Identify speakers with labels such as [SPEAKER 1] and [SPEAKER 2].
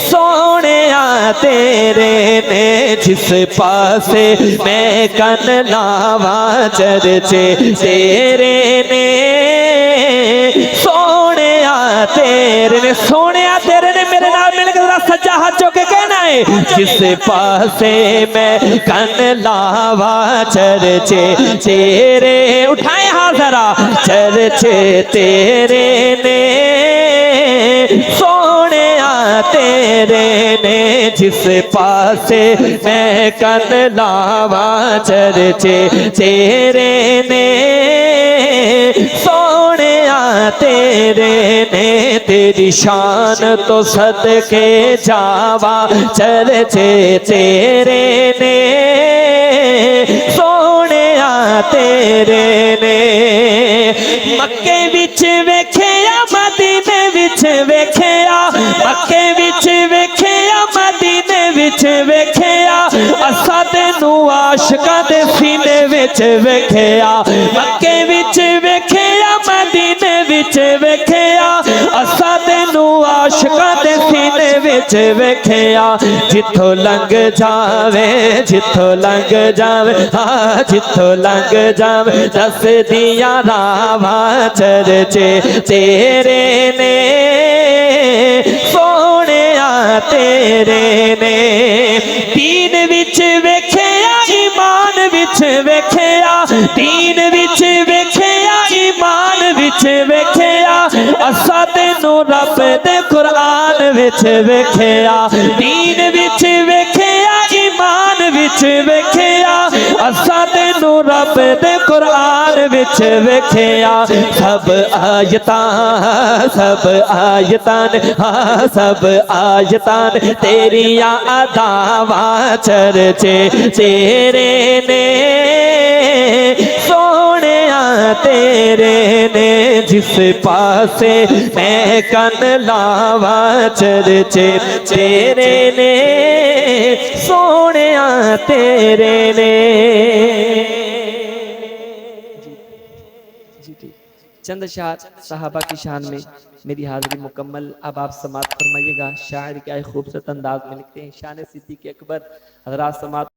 [SPEAKER 1] सोनिया तेरे ने जिस पासे मैं कन लावा चर्चे तेरे ने सोनिया तेरे ने सोनिया तेरे ने मेरे नाल मिलकर सच्चा हाथ चुक के कहना है जिस पासे मैं कन लावा चर्चे तेरे उठाए हाथ जरा चर्चे तेरे ने सोनिया तेरे ने जिस पासे मैं कन लावा चर्चे तेरे ने सोनिया तेरे ने तेरी शान तो सदके जावा चर्चे तेरे ने सोनिया तेरे ने मक्के विच वेखिया मदीने विच वेखिया मक्के विच वेखिया मदीने विच वेखिया असा तेनू आशिकां दे सीने विच वेखिया मक्के विच वेखिया मदीने विच वेखिया असा तेनू आशिकां दे सीने विच वेखिया जिथों लंघ जावे हाँ जिथों लंघ जावे दस दिया रावा चर्चे तेरे ने सोनिया तेरे ने दीन विच वेखिया ईमान विच वेखिया दीन विच वेखिया ईमान विच वेखिया असा तेनू रब दे कुरान विच वेखिया दीन विच वेखिया ईमान विच वेखिया असा तेनू रब दे कुरान विच वेखिया सब आयतां हाँ सब आयतां तेरिया अदावा चर्चे तेरे ने सोनिया तेरे ने जिस पासे मैं कन लावा चर्चे तेरे ने सोनिया तेरे ने। चंद शायर साहबा की शान में मेरी हाजिरी मुकम्मल। अब आप समाअत फरमाइएगा। शायर क्या खूबसूरत अंदाज में लिखते हैं। शान सिद्दीक़ अकबर हज़रात समाअत